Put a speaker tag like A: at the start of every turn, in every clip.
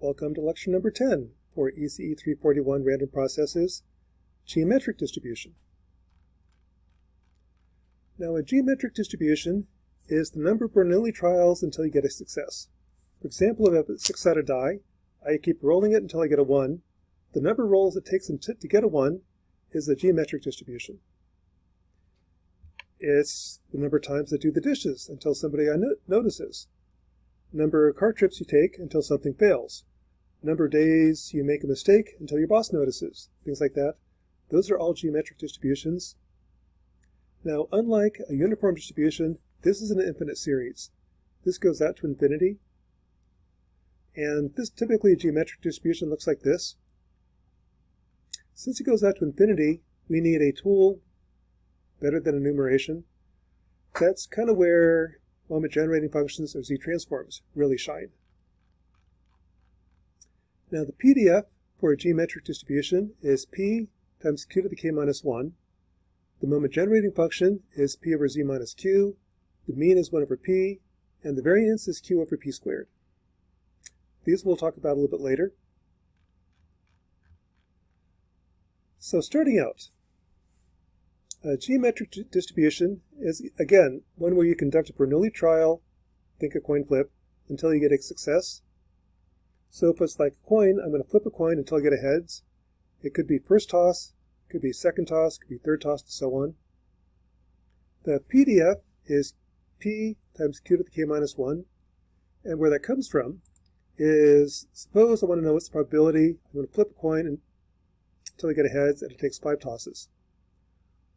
A: Welcome to lecture number 10 for ECE 341 Random Processes, Geometric Distribution. Now, a geometric distribution is the number of Bernoulli trials until you get a success. For example, if I have a 6-sided die, I keep rolling it until I get a 1. The number of rolls it takes to get a 1 is a geometric distribution. It's the number of times I do the dishes until somebody notices. Number of car trips you take until something fails. Number of days you make a mistake until your boss notices. Things like that. Those are all geometric distributions. Now, unlike a uniform distribution, this is an infinite series. This goes out to infinity. And this typically a geometric distribution looks like this. Since it goes out to infinity, we need a tool better than enumeration. That's kind of where moment generating functions or z-transforms really shine. Now the PDF for a geometric distribution is p times q to the k minus 1. The moment generating function is p over z minus q. The mean is 1 over p. And the variance is q over p squared. These we'll talk about a little bit later. So starting out, a geometric distribution is, again, one where you conduct a Bernoulli trial, think a coin flip, until you get a success. So if it's like a coin, I'm going to flip a coin until I get a heads. It could be first toss, could be second toss, could be third toss, and so on. The PDF is p times q to the k minus 1. And where that comes from is, suppose I want to know what's the probability. I'm going to flip a coin until I get a heads, and it takes 5 tosses.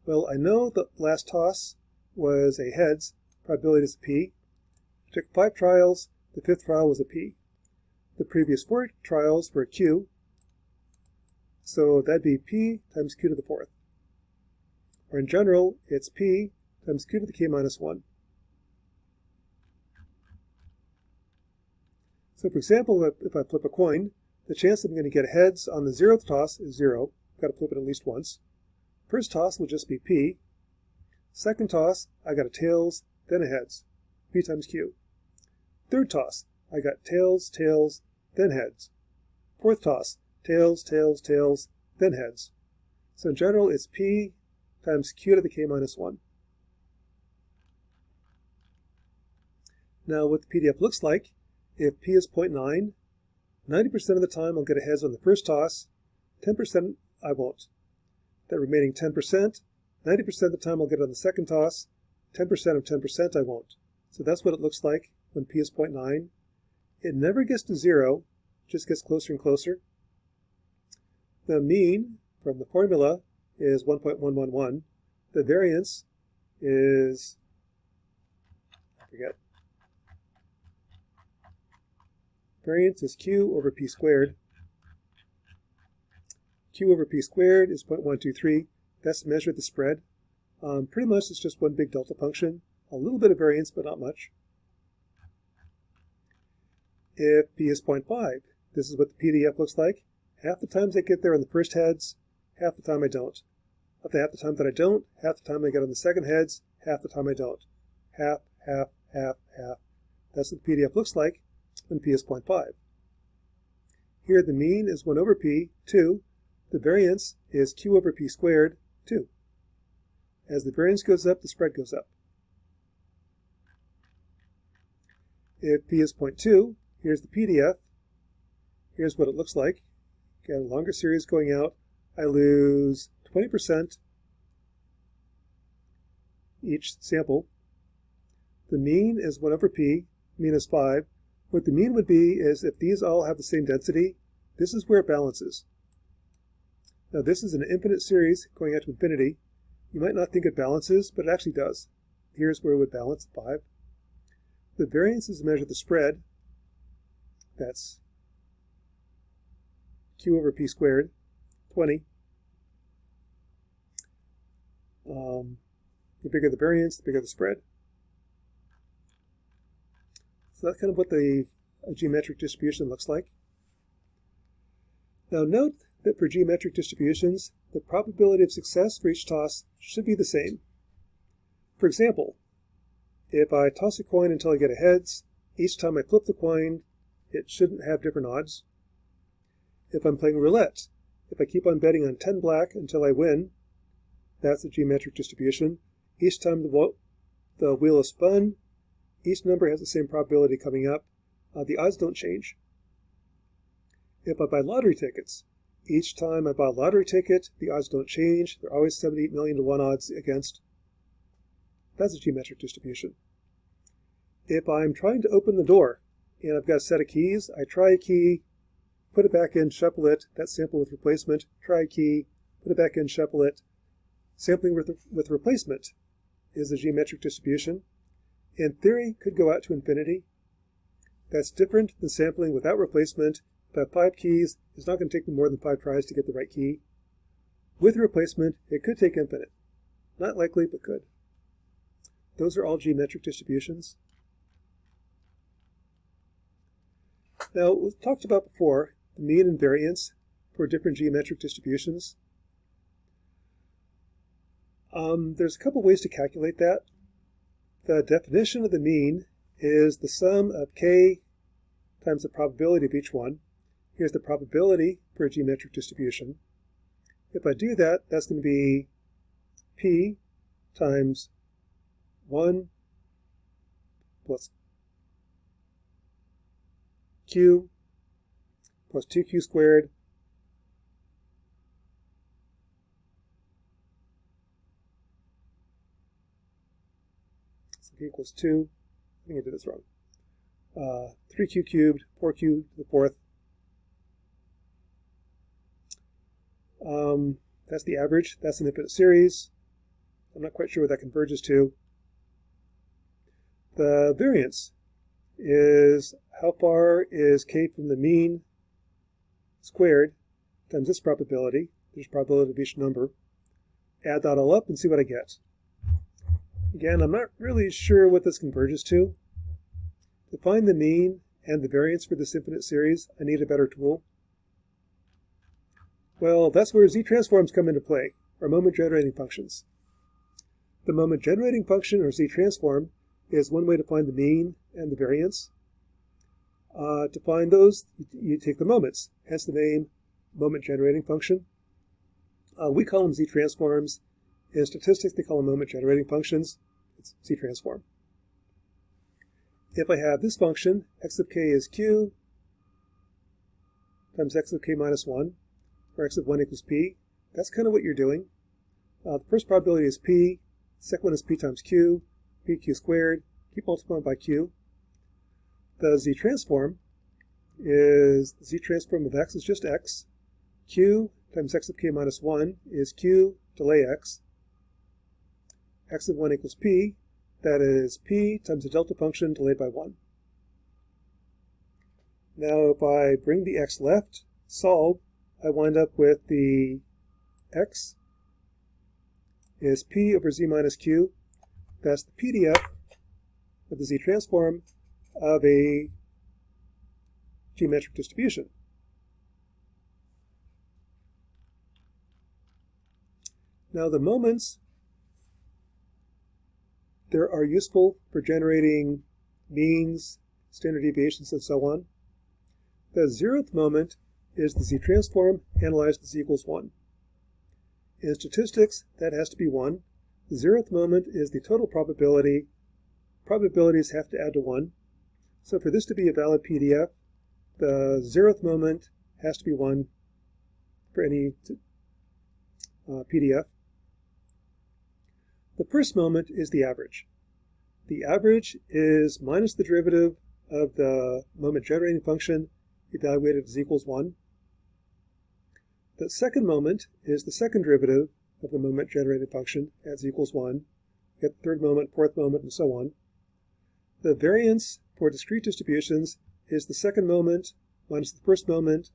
A: Well, I know the last toss was a heads, probability is a p. It took 5 trials, the 5th trial was a p. The previous 4 trials were a q, so that'd be p times q to the 4th. Or in general, it's p times q to the k minus 1. So for example, if I flip a coin, the chance that I'm going to get a heads on the 0th toss is 0. I've got to flip it at least once. First toss will just be p. Second toss, I got a tails, then a heads. P times q. Third toss, I got tails, tails, then heads. Fourth toss, tails, tails, tails, then heads. So in general, it's p times q to the k minus 1. Now what the PDF looks like, if p is 0.9, 90% of the time I'll get a heads on the first toss, 10% I won't. That remaining 10%, 90% of the time I'll get on the second toss, 10% of 10% I won't. So that's what it looks like when p is 0.9. It never gets to 0, just gets closer and closer. The mean from the formula is 1.111. The variance is, I forget, variance is q over p squared. Q over p squared is 0.123. That's to measure the spread. Pretty much it's just one big delta function. A little bit of variance, but not much. If p is 0.5, this is what the PDF looks like. Half the times I get there on the first heads, half the time I don't. Of the half the time that I don't, half the time I get on the second heads, half the time I don't. Half, half, half, half. That's what the PDF looks like when p is 0.5. Here the mean is 1 over p, 2. The variance is q over p squared, 2. As the variance goes up, the spread goes up. If p is 0.2, here's the PDF. Here's what it looks like. Got a longer series going out. I lose 20% each sample. The mean is 1 over p, mean is 5. What the mean would be is if these all have the same density, this is where it balances. Now this is an infinite series going out to infinity. You might not think it balances, but it actually does. Here's where it would balance, 5. The variance is to measure the spread. That's q over p squared, 20. The bigger the variance, the bigger the spread. So that's kind of what the geometric distribution looks like. Now note that for geometric distributions, the probability of success for each toss should be the same. For example, if I toss a coin until I get a heads, each time I flip the coin, it shouldn't have different odds. if I'm playing roulette. If I keep on betting on 10 black until I win, that's a geometric distribution. Each time the wheel is spun, each number has the same probability coming up. The odds don't change. If I buy lottery tickets, each time I buy a lottery ticket, the odds don't change. They're always 78 million to 1 odds against. That's a geometric distribution. If I'm trying to open the door and I've got a set of keys, I try a key, put it back in, shuffle it, that's sample with replacement, try a key, put it back in, shuffle it. Sampling with replacement is a geometric distribution. In theory, could go out to infinity. That's different than sampling without replacement. If I have 5 keys, it's not going to take me more than 5 tries to get the right key. With replacement, it could take infinite. Not likely, but could. Those are all geometric distributions. Now, we've talked about before the mean and variance for different geometric distributions. There's a couple ways to calculate that. The definition of the mean is the sum of k times the probability of each one. Here's the probability for a geometric distribution. If I do that, that's going to be p times 1 plus q plus 2q squared equals 2. I think I did this wrong. 3q cubed, 4q to the 4th. That's the average. That's an infinite series. I'm not quite sure what that converges to. The variance is how far is k from the mean squared times this probability. There's probability of each number. Add that all up and see what I get. Again, I'm not really sure what this converges to. To find the mean and the variance for this infinite series, I need a better tool. Well, that's where z-transforms come into play, or moment-generating functions. The moment-generating function, or z-transform, is one way to find the mean and the variance. To find those, you take the moments, hence the name moment-generating function. We call them z-transforms. In statistics, they call them moment-generating functions. It's z-transform. If I have this function, x of k is q times x of k minus 1, or x of 1 equals p, that's kind of what you're doing. The first probability is p, the second one is p times q, pq squared, keep multiplying by q. The z-transform is, the z-transform of x is just x. Q times x of k minus 1 is q delay x. X of 1 equals p, that is p times the delta function delayed by 1. Now if I bring the x left, solve, I wind up with the x is p over z minus q. That's the PDF of the z-transform of a geometric distribution. Now the moments there are useful for generating means, standard deviations, and so on. The 0th moment is the z-transform analyzed as z equals 1. In statistics, that has to be 1. The 0th moment is the total probability. Probabilities have to add to 1. So for this to be a valid PDF, the 0th moment has to be 1 for any PDF. The first moment is the average. The average is minus the derivative of the moment-generating function evaluated as equals 1. The second moment is the second derivative of the moment-generating function as equals 1. You get the third moment, fourth moment, and so on. The variance for discrete distributions is the second moment minus the first moment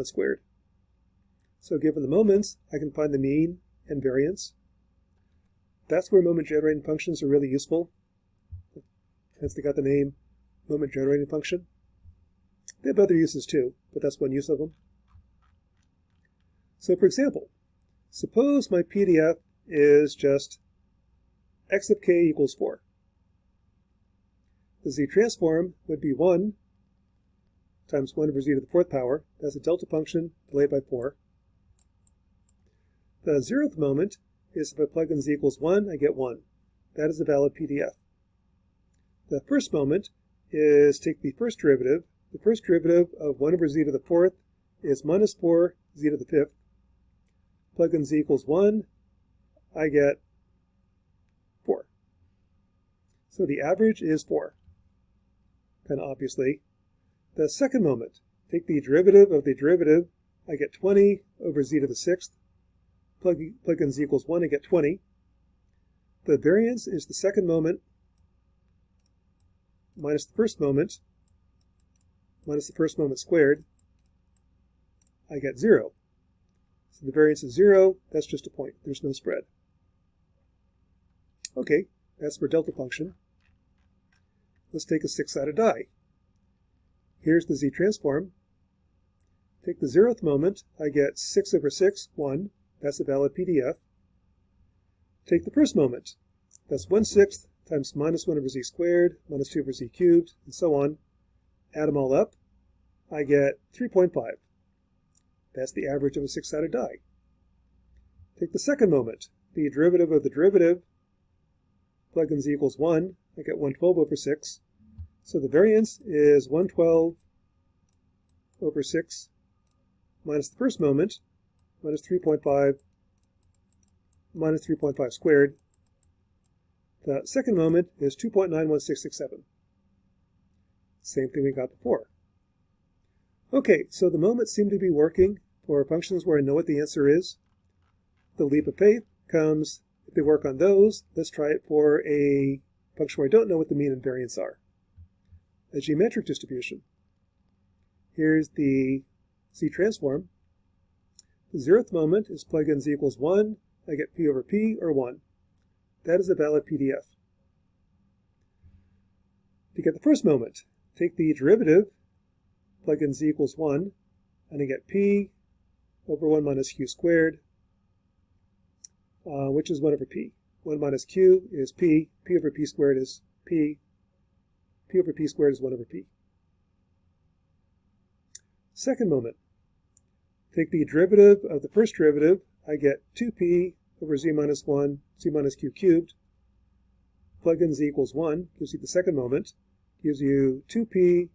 A: squared. So given the moments, I can find the mean and variance. That's where moment-generating functions are really useful. Hence they got the name moment-generating function. They have other uses too, but that's one use of them. So for example, suppose my PDF is just x of k equals 4. The z-transform would be 1 times 1 over z to the 4th power. That's a delta function delayed by 4. The 0th moment is if I plug in z equals 1, I get 1. That is a valid PDF. The first moment is take the first derivative. The first derivative of 1 over z to the 4th is minus 4 z to the 5th. Plug in z equals 1, I get 4. So the average is 4, kind of obviously. The second moment, take the derivative of the derivative, I get 20 over z to the 6th. Plug in z equals 1, I get 20. The variance is the second moment minus the first moment squared. I get 0. So the variance is 0. That's just a point. There's no spread. Okay, that's for delta function. Let's take a 6-sided die. Here's the z transform. Take the 0th moment. I get 6 over 6, 1. That's a valid PDF. Take the first moment. That's 1/6 times minus 1 over z squared, minus 2 over z cubed, and so on. Add them all up. I get 3.5. That's the average of a 6-sided die. Take the second moment. The derivative of the derivative. Plug in z equals 1. I get 112 over 6. So the variance is 112 over 6 minus the first moment, minus 3.5, minus 3.5 squared. The second moment is 2.91667. Same thing we got before. Okay, so the moments seem to be working for functions where I know what the answer is. The leap of faith comes if they work on those. Let's try it for a function where I don't know what the mean and variance are. A geometric distribution. Here's the z transform. The 0th moment is plug in z equals 1. I get p over p, or 1. That is a valid PDF. To get the first moment, take the derivative, plug in z equals 1, and I get p over 1 minus q squared, which is 1 over p. 1 minus q is p. P over p squared is p. P over p squared is 1 over p. Second moment, take the derivative of the first derivative. I get 2p over z minus 1, z minus q cubed. Plug in z equals 1, gives you the second moment. Gives you 2p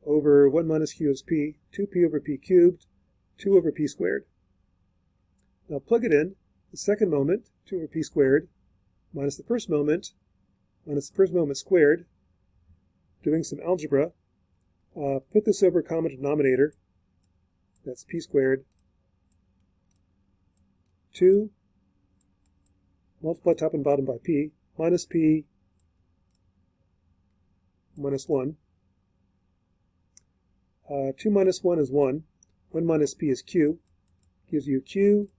A: over 1 minus q is p, 2p over p cubed, 2 over p squared. Now plug it in. The second moment, 2 over p squared, minus the first moment squared. Doing some algebra. Put this over a common denominator. That's p squared. 2, multiply top and bottom by p, minus p minus 1. 2 minus 1 is 1. 1 minus p is q. Gives you q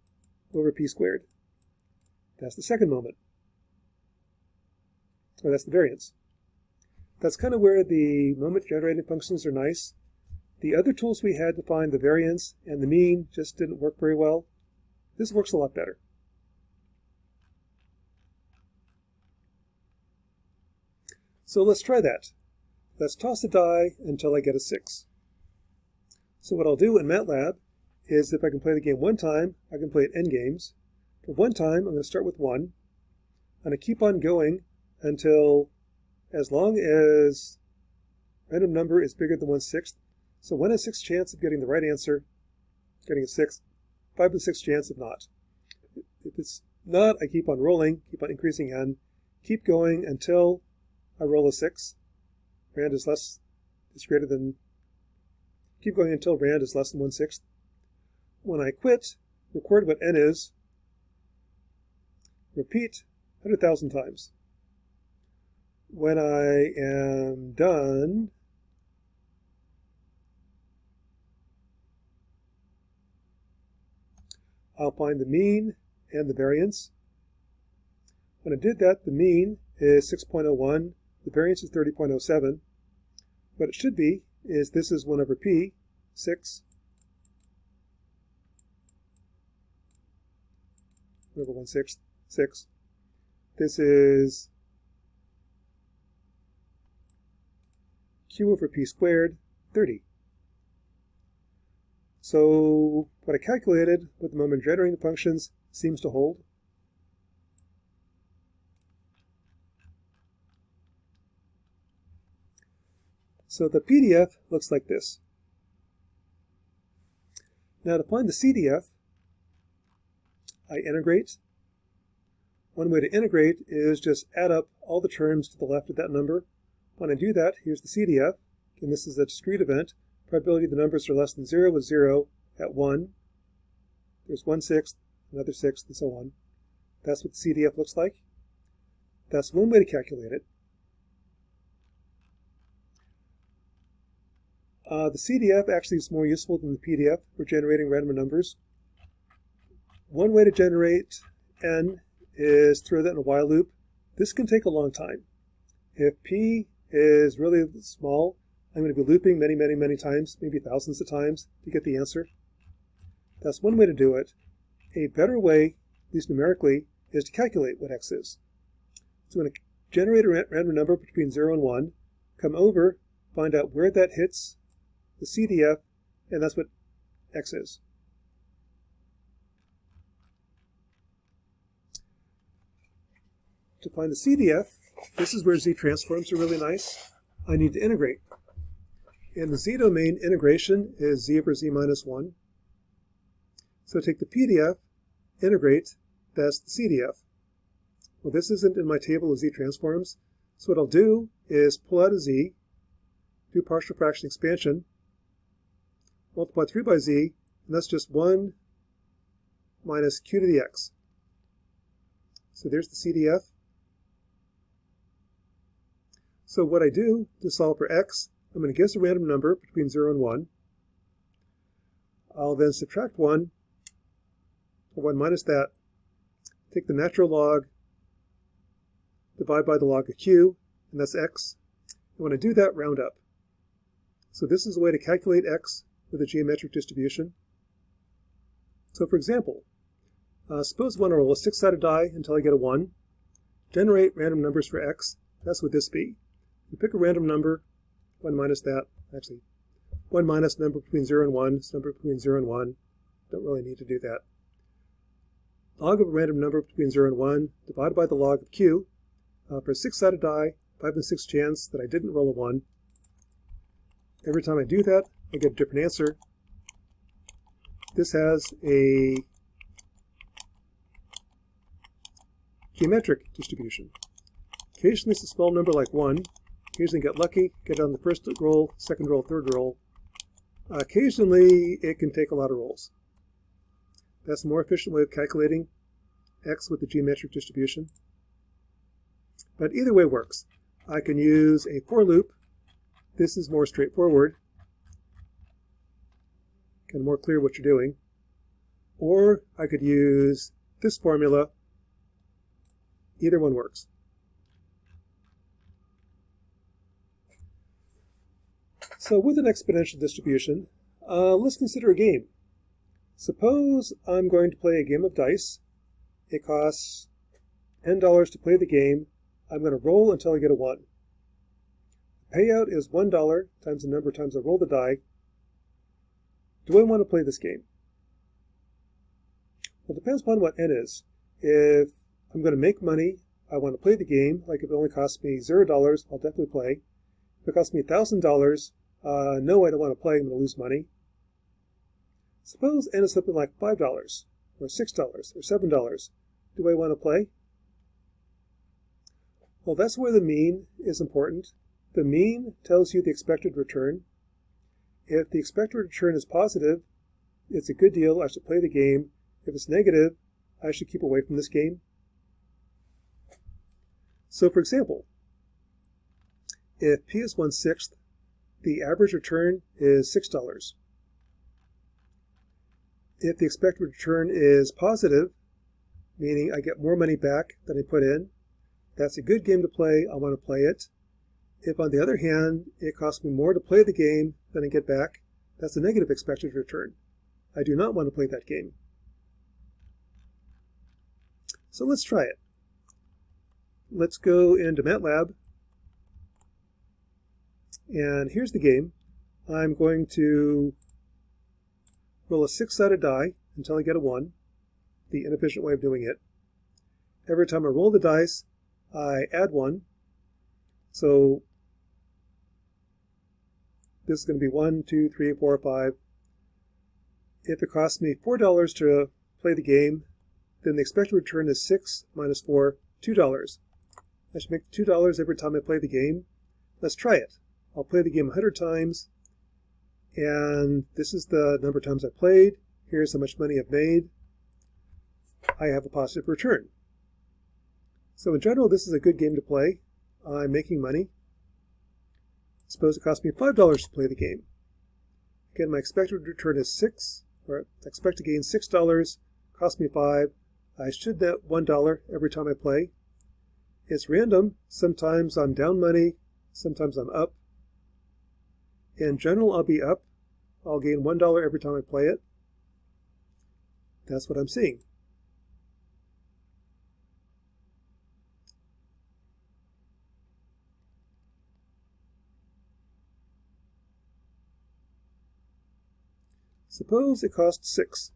A: over p squared. That's the second moment. Or that's the variance. That's kind of where the moment generating functions are nice. The other tools we had to find the variance and the mean just didn't work very well. This works a lot better. So let's try that. Let's toss a die until I get a 6. So what I'll do in MATLAB is if I can play the game one time, I can play it n games. For one time, I'm going to start with 1. I'm going to keep on going until as long as random number is bigger than 1/6. So 1 in 6 chance of getting the right answer, getting a 6, 5 in 6 chance of not. If it's not, I keep on rolling, keep on increasing n, keep going until I roll a 6. Rand is greater than, keep going until rand is less than 1/6. When I quit, record what n is, repeat 100,000 times. When I am done, I'll find the mean and the variance. When I did that, the mean is 6.01, the variance is 30.07. What it should be is this is 1 over p, 6. 1 over 1/6, 6. This is q over p squared, 30. So what I calculated with the moment generating the functions seems to hold. So the PDF looks like this. Now to find the CDF, I integrate. One way to integrate is just add up all the terms to the left of that number. When I do that, here's the CDF, and this is a discrete event. Probability the numbers are less than 0 is 0 at 1. There's 1/6, another 6, and so on. That's what the CDF looks like. That's one way to calculate it. The CDF actually is more useful than the PDF for generating random numbers. One way to generate n is throw that in a while loop. This can take a long time. If p is really small, I'm going to be looping many times, maybe thousands of times, to get the answer. That's one way to do it. A better way, at least numerically, is to calculate what x is. So I'm going to generate a random number between 0 and 1, come over, find out where that hits the CDF, and that's what x is. To find the CDF, this is where z transforms are really nice. I need to integrate. In the z domain, integration is z over z minus 1. So take the PDF, integrate, that's the CDF. Well, this isn't in my table of z transforms, so what I'll do is pull out a z, do partial fraction expansion, multiply through by z, and that's just 1 minus q to the x. So there's the CDF. So what I do to solve for x, I'm going to guess a random number between 0 and 1. I'll then subtract 1, or 1 minus that, take the natural log, divide by the log of q, and that's x. And when I do that, round up. So this is a way to calculate x with a geometric distribution. So for example, suppose I want to roll a 6-sided die until I get a 1. Generate random numbers for x. That's what this be. You pick a random number, 1 minus that, actually, 1 minus number between 0 and 1, it's number between 0 and 1. Don't really need to do that. Log of a random number between 0 and 1 divided by the log of q. For a 6-sided die, 5 in 6 chance that I didn't roll a 1. Every time I do that, I get a different answer. This has a geometric distribution. Occasionally it's a small number like 1. Occasionally get lucky, get it on the first roll, second roll, third roll. Occasionally it can take a lot of rolls. That's a more efficient way of calculating x with the geometric distribution. But either way works. I can use a for loop. This is more straightforward. Kind of more clear what you're doing. Or I could use this formula. Either one works. So with an exponential distribution, let's consider a game. Suppose I'm going to play a game of dice. It costs $10 to play the game. I'm going to roll until I get a 1. The payout is $1 times the number of times I roll the die. Do I want to play this game? Well, it depends upon what n is. If I'm going to make money, I want to play the game. Like if it only costs me $0, I'll definitely play. If it costs me $1,000, no, I don't want to play. I'm going to lose money. Suppose n is something like $5 or $6 or $7. Do I want to play? Well, that's where the mean is important. The mean tells you the expected return. If the expected return is positive, it's a good deal. I should play the game. If it's negative, I should keep away from this game. So for example, if p is 1/6, the average return is $6. If the expected return is positive, meaning I get more money back than I put in, that's a good game to play. I want to play it. If, on the other hand, it costs me more to play the game than I get back, that's a negative expected return. I do not want to play that game. So let's try it. Let's go into MATLAB. And here's the game. I'm going to roll a 6-sided die until I get a 1, the inefficient way of doing it. Every time I roll the dice, I add 1. So this is going to be 1, 2, 3, 4, 5. If it costs me $4 to play the game, then the expected return is 6 minus 4, $2. I should make $2 every time I play the game. Let's try it. I'll play the game 100 times, and this is the number of times I played. Here's how much money I've made. I have a positive return. So in general, this is a good game to play. I'm making money. Suppose it cost me $5 to play the game. Again, my expected return is 6, or I expect to gain $6, cost me 5. I should net $1 every time I play. It's random. Sometimes I'm down money, sometimes I'm up. In general, I'll be up. I'll gain $1 every time I play it. That's what I'm seeing. Suppose it costs 6.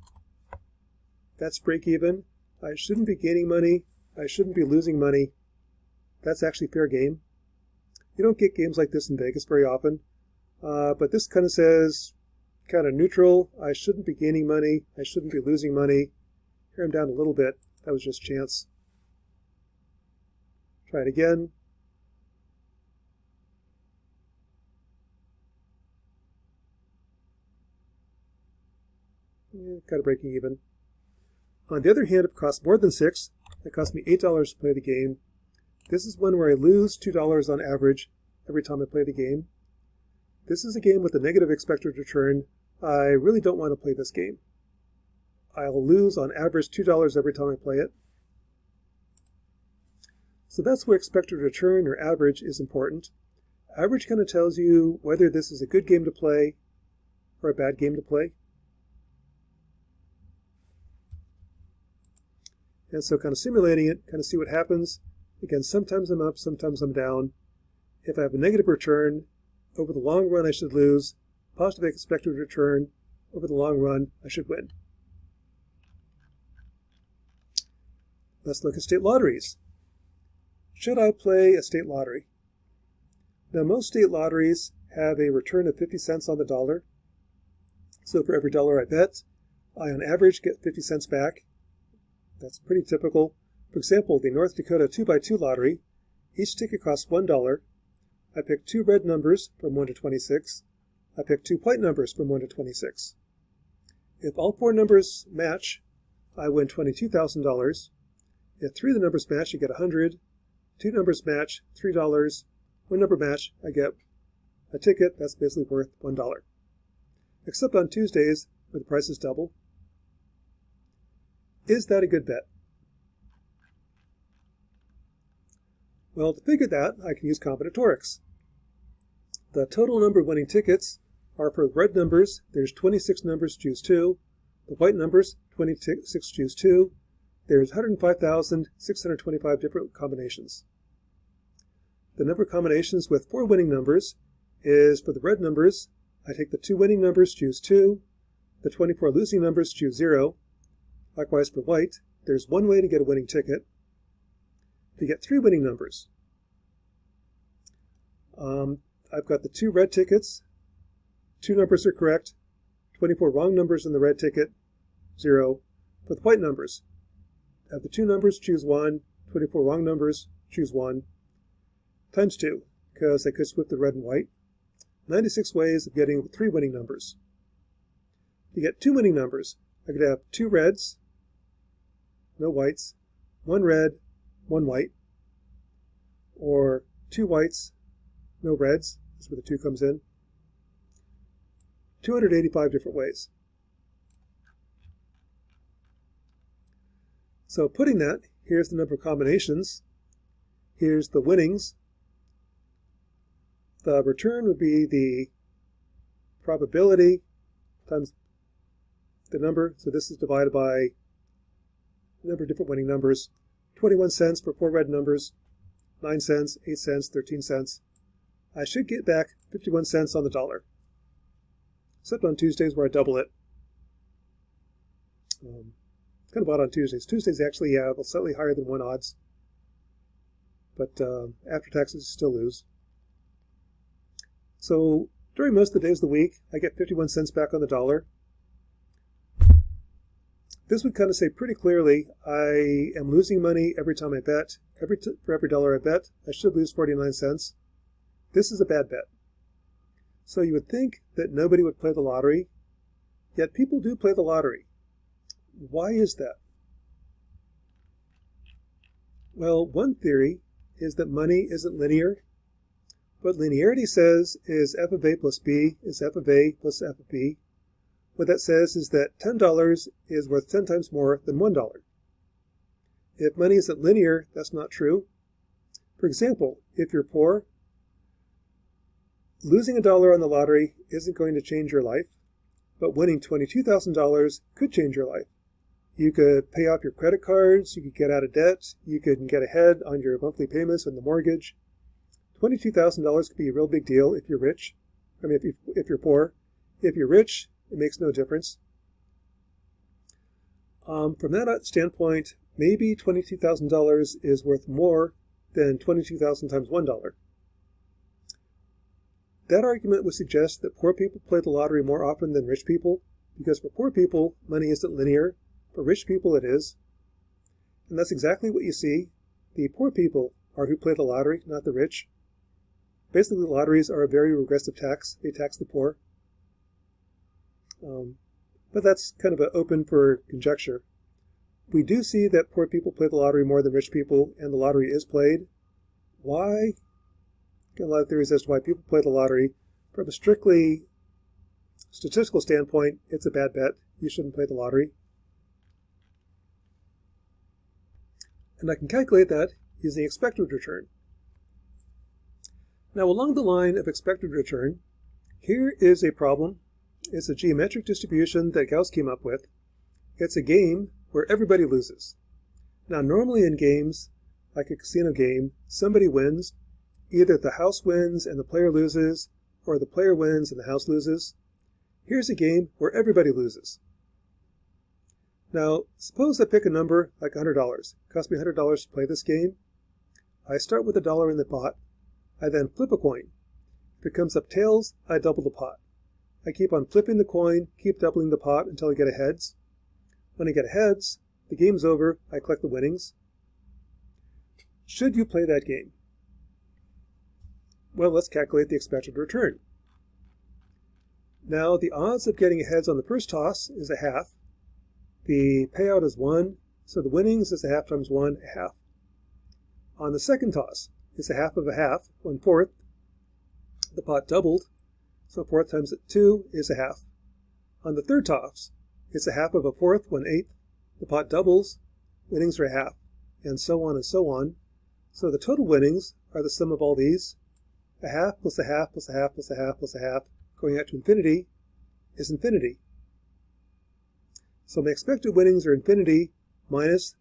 A: That's break even. I shouldn't be gaining money. I shouldn't be losing money. That's actually fair game. You don't get games like this in Vegas very often. But this kind of says, kind of neutral. I shouldn't be gaining money. I shouldn't be losing money. Here I'm down a little bit. That was just chance. Try it again. Kind of breaking even. On the other hand, if it costs more than 6, it costs me $8 to play the game. This is one where I lose $2 on average every time I play the game. This is a game with a negative expected return. I really don't want to play this game. I'll lose on average $2 every time I play it. So that's where expected return or average is important. Average kind of tells you whether this is a good game to play or a bad game to play. And so kind of simulating it, kind of see what happens. Again, sometimes I'm up, sometimes I'm down. If I have a negative return, over the long run I should lose. Positive expected return, over the long run I should win. Let's look at state lotteries. Should I play a state lottery? Now most state lotteries have a return of 50 cents on the dollar. So for every dollar I bet, I on average get 50 cents back. That's pretty typical. For example, the North Dakota 2x2 lottery, each ticket costs $1. I pick 2 red numbers from 1 to 26. I pick 2 white numbers from 1 to 26. If all 4 numbers match, I win $22,000. If 3 of the numbers match, I get $100. 2 numbers match, $3. 1 number match, I get a ticket that's basically worth $1. Except on Tuesdays, where the price is double. Is that a good bet? Well, to figure that, I can use combinatorics. The total number of winning tickets are for the red numbers, there's 26 numbers, choose 2. The white numbers, 26, choose 2. There's 105,625 different combinations. The number of combinations with 4 winning numbers is for the red numbers, I take the 2 winning numbers, choose 2. The 24 losing numbers, choose 0. Likewise for white, there's 1 way to get a winning ticket. To get 3 winning numbers, I've got the 2 red tickets, 2 numbers are correct, 24 wrong numbers in the red ticket, 0. For the white numbers, I have the 2 numbers, choose 1, 24 wrong numbers, choose 1, times 2, because I could split the red and white. 96 ways of getting 3 winning numbers. To get 2 winning numbers, I could have 2 reds, no whites, 1 red, 1 white, or 2 whites, no reds, that's where the 2 comes in. 285 different ways. So putting that, here's the number of combinations, here's the winnings. The return would be the probability times the number, so this is divided by the number of different winning numbers. 21 cents for 4 red numbers, 9 cents, 8 cents, 13 cents. I should get back 51 cents on the dollar, except on Tuesdays where I double it. kind of odd on Tuesdays. Tuesdays actually have slightly higher than 1 odds, but after taxes, still lose. So during most of the days of the week, I get 51 cents back on the dollar. This would kind of say pretty clearly, I am losing money every time I bet. For every dollar I bet, I should lose 49 cents. This is a bad bet. So you would think that nobody would play the lottery, yet people do play the lottery. Why is that? Well, one theory is that money isn't linear. What linearity says is f of a plus b is f of a plus f of b. What that says is that $10 is worth 10 times more than $1. If money isn't linear, that's not true. For example, if you're poor, losing $1 on the lottery isn't going to change your life, but winning $22,000 could change your life. You could pay off your credit cards, you could get out of debt, you could get ahead on your monthly payments and the mortgage. $22,000 could be a real big deal if you're rich. I mean, if you're poor. If you're rich, it makes no difference. From that standpoint, maybe $22,000 is worth more than 22,000 times $1. That argument would suggest that poor people play the lottery more often than rich people, because for poor people, money isn't linear. For rich people, it is. And that's exactly what you see. The poor people are who play the lottery, not the rich. Basically, lotteries are a very regressive tax. They tax the poor. But that's kind of open for conjecture. We do see that poor people play the lottery more than rich people, and the lottery is played. Why? Got a lot of theories as to why people play the lottery. From a strictly statistical standpoint, it's a bad bet. You shouldn't play the lottery. And I can calculate that using expected return. Now, along the line of expected return, here is a problem. It's a geometric distribution that Gauss came up with. It's a game where everybody loses. Now, normally in games, like a casino game, somebody wins. Either the house wins and the player loses, or the player wins and the house loses. Here's a game where everybody loses. Now, suppose I pick a number like $100. It costs me $100 to play this game. I start with $1 in the pot. I then flip a coin. If it comes up tails, I double the pot. I keep on flipping the coin, keep doubling the pot until I get a heads. When I get a heads, the game's over, I collect the winnings. Should you play that game? Well, let's calculate the expected return. Now, the odds of getting a heads on the first toss is a half. The payout is 1, so the winnings is a half times 1, a half. On the second toss, it's a half of a half, 1/4. The pot doubled, so 4 times 2 is a half. On the third toss, it's a half of a 4th, 1/8. The pot doubles, winnings are a half, and so on and so on. So the total winnings are the sum of all these. A half plus a half plus a half plus a half plus a half, going out to infinity, is infinity. So my expected winnings are infinity minus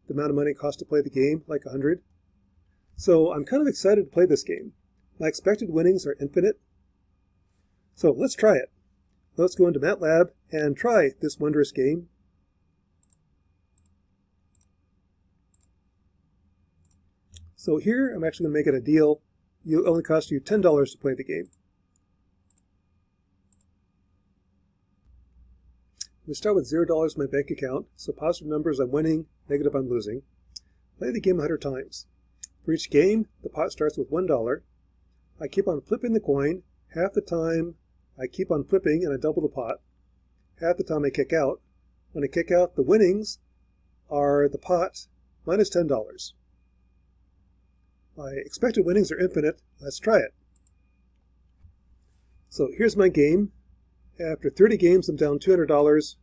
A: the amount of money it costs to play the game, like 100. So I'm kind of excited to play this game. My expected winnings are infinite. So let's try it. Let's go into MATLAB and try this wondrous game. So here I'm actually going to make it a deal. It only costs you $10 to play the game. We start with $0 in my bank account, so positive numbers I'm winning, negative I'm losing. Play the game 100 times. For each game, the pot starts with $1. I keep on flipping the coin. Half the time I keep on flipping and I double the pot. Half the time I kick out. When I kick out, the winnings are the pot minus $10. My expected winnings are infinite. Let's try it. So here's my game. After 30 games, I'm down $200.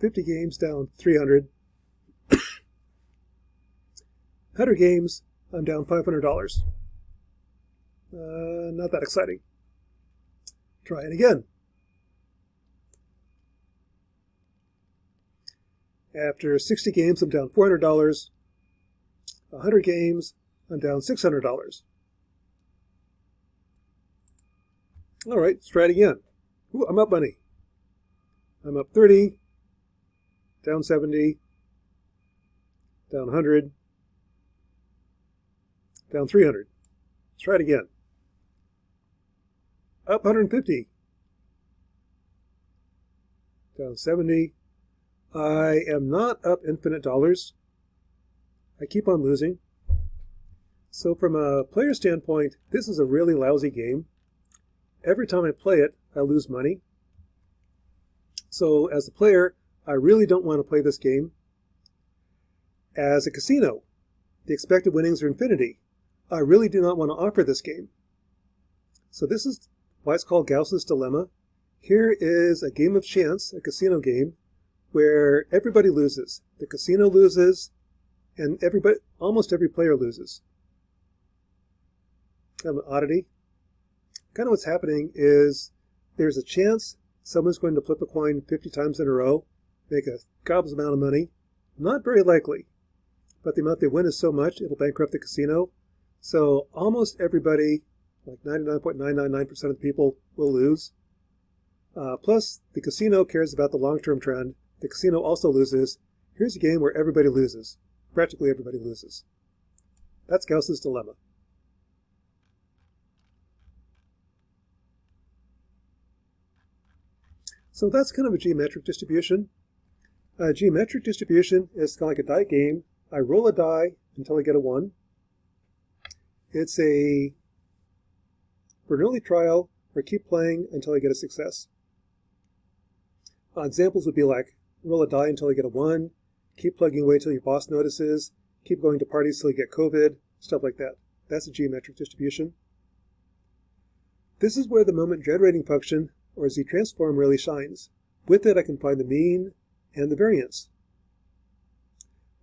A: 50 games, down $300. 100 games, I'm down $500. Not that exciting. Try it again. After 60 games, I'm down $400. 100 games, I'm down $600. All right, let's try it again. Ooh, I'm up money. I'm up 30. down 70, down 100, down 300. Let's try it again. Up 150, down 70. I am not up infinite dollars. I keep on losing. So from a player standpoint, this is a really lousy game. Every time I play it, I lose money. So as a player, I really don't want to play this game. As a casino, the expected winnings are infinity. I really do not want to offer this game. So this is why it's called Gauss's dilemma. Here is a game of chance, a casino game, where everybody loses. The casino loses, and almost every player loses. Kind of an oddity. Kind of what's happening is there's a chance someone's going to flip a coin 50 times in a row, make a gobs amount of money. Not very likely, but the amount they win is so much, it'll bankrupt the casino. So almost everybody, like 99.999% of the people, will lose. Plus, the casino cares about the long-term trend. The casino also loses. Here's a game where everybody loses. Practically everybody loses. That's Gauss's dilemma. So that's kind of a geometric distribution. A geometric distribution is kind of like a die game. I roll a die until I get a 1. It's a Bernoulli trial, or keep playing until I get a success. Examples would be like, roll a die until I get a 1, keep plugging away till your boss notices, keep going to parties till you get COVID, stuff like that. That's a geometric distribution. This is where the moment generating function, or z-transform, really shines. With it, I can find the mean and the variance.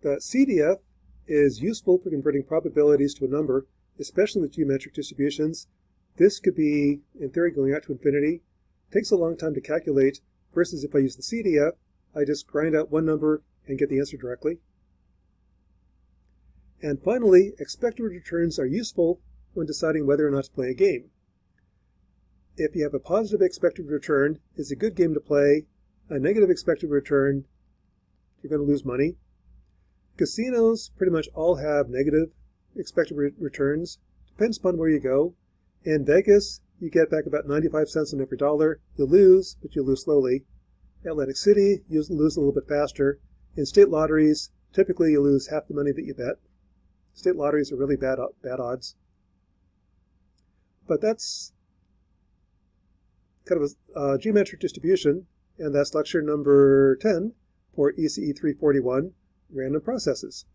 A: The CDF is useful for converting probabilities to a number, especially with geometric distributions. This could be, in theory, going out to infinity. It takes a long time to calculate, versus if I use the CDF, I just grind out one number and get the answer directly. And finally, expected returns are useful when deciding whether or not to play a game. If you have a positive expected return, it's a good game to play. A negative expected return, you're going to lose money. Casinos pretty much all have negative expected returns. Depends upon where you go. In Vegas, you get back about 95 cents on every dollar. You lose, but you lose slowly. Atlantic City, you lose a little bit faster. In state lotteries, typically you lose half the money that you bet. State lotteries are really bad odds. But that's kind of a geometric distribution, and that's lecture number 10 for ECE 341, Random Processes.